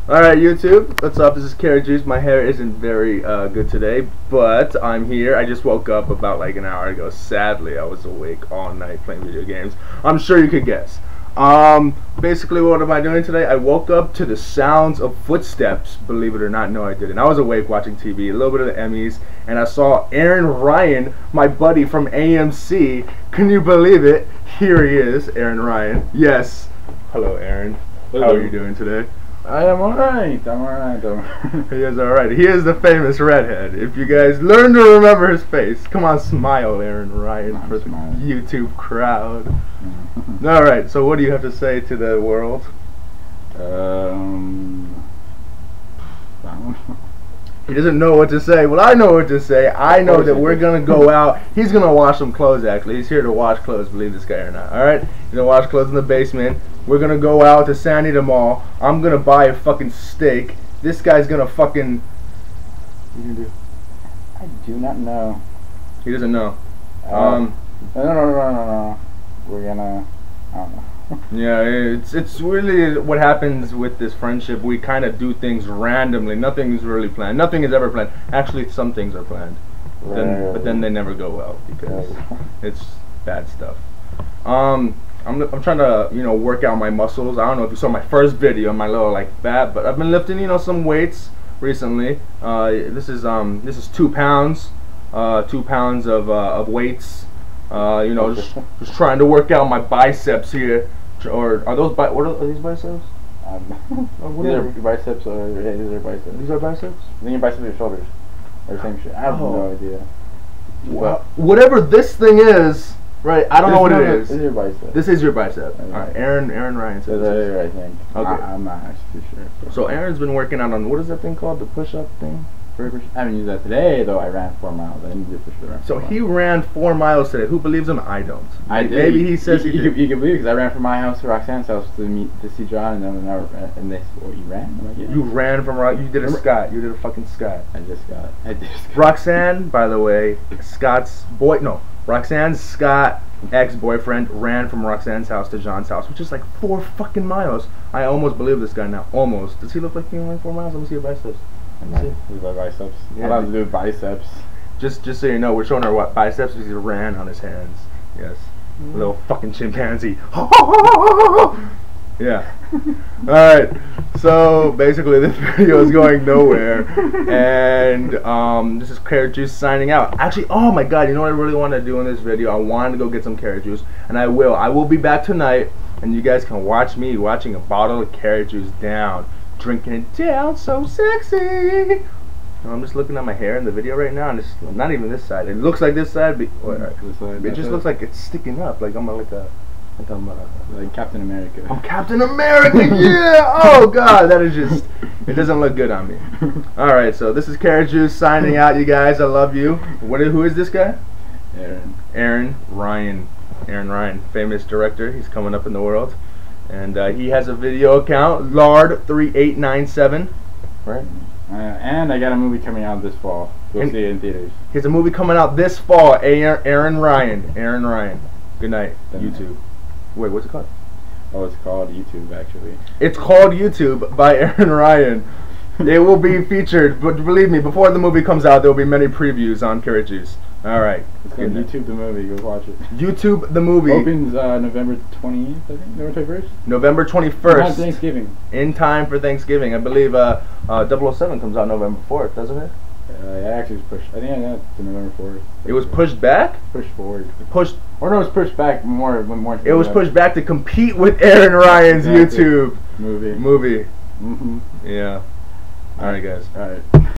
Alright, YouTube, what's up? This is Carrot Juice. My hair isn't very good today, but I'm here. I just woke up about like an hour ago. Sadly, I was awake all night playing video games. I'm sure you could guess. Basically, what am I doing today? I woke up to the sounds of footsteps, believe it or not. No, I didn't. I was awake watching TV, a little bit of the Emmys, and I saw Aaron Ryan, my buddy from AMC. Can you believe it? Here he is, Aaron Ryan. Yes. Hello, Aaron. Hello. How are you doing today? I am alright. I'm alright. He is alright. He is the famous redhead. If you guys learn to remember his face, come on, smile, Aaron Ryan, for the YouTube crowd. Alright, so what do you have to say to the world? I don't know. He doesn't know what to say. Well, I know what to say. I know that we're going to go out. He's going to wash some clothes, actually. He's here to wash clothes, believe this guy or not. Alright? He's going to wash clothes in the basement. We're going to go out to San Anita Mall. I'm going to buy a fucking steak. This guy's going to fucking... What are you going to do? I do not know. He doesn't know. No. We're gonna... I don't know. Yeah, it's really what happens with this friendship. We kind of do things randomly. Nothing's really planned. Nothing is ever planned. Actually, some things are planned, but then they never go well because it's bad stuff. I'm trying to work out my muscles. I don't know if you saw my first video, my little like that, but I've been lifting some weights recently. This is 2 pounds, 2 pounds of weights. Just trying to work out my biceps here. Or are those what are these biceps? These are biceps or these are biceps. These are biceps? I think your biceps are your shoulders. Or the same shit. I have no idea. Whatever this thing is, right? I don't know what it is. This is your bicep. This is your bicep. Alright, Aaron Ryan says this. I think. Okay. I'm not actually too sure. So Aaron's been working out on, what is that thing called? The push-up thing? I haven't used that today, though. I ran 4 miles. I need to push it around. So he ran 4 miles today. Who believes him? I don't. I did. Maybe he says he did. You can believe it because I ran from my house to Roxanne's house to see John, and then you ran? I'm like, yeah. You ran from you did a Scott. You did a fucking Scott. I did Scott. Roxanne, by the way, Roxanne's Scott ex-boyfriend ran from Roxanne's house to John's house, which is like 4 fucking miles. I almost believe this guy now. Almost. Does he look like he ran 4 miles? Let me see your biceps. These are biceps. Yeah, I have to do with biceps. Just so you know, we're showing her what biceps because he ran on his hands. Yes. Little fucking chimpanzee. Yeah. Alright. So basically this video is going nowhere. And this is Carrot Juice signing out. Actually, oh my god, you know what I really want to do in this video? I wanted to go get some carrot juice. And I will. I will be back tonight. And you guys can watch me watching a bottle of carrot juice down. Drinking it down, so sexy. I'm just looking at my hair in the video right now, and it's not even this side. It looks like this side, but it just looks like it's sticking up, like I'm like Captain America. I'm Captain America, yeah! Oh god, that is just, it doesn't look good on me. Alright, so this is Carrot Juice signing out, you guys. I love you. Who is this guy? Aaron Ryan. Aaron Ryan, famous director. He's coming up in the world. And he has a video account, Lard3897, right? And I got a movie coming out this fall. Go see it in theaters. He has a movie coming out this fall. Aaron Ryan. Aaron Ryan. Good night, YouTube. Wait, what's it called? Oh, it's called YouTube, actually. It's called YouTube by Aaron Ryan. It will be featured, but believe me, before the movie comes out, there will be many previews on Carrot Juice. Alright. It's called YouTube the movie. Go watch it. YouTube the movie. Opens November 20th, I think. November 21st? November 21st. In Thanksgiving. In time for Thanksgiving. I believe 007 comes out November 4th, doesn't it? It actually was pushed. I think I got it to November 4th. It was pushed back? Pushed forward. Or no, it was pushed back more. It was pushed back to compete with Aaron Ryan's YouTube movie. Mm-hmm. Yeah. Alright, guys. Alright.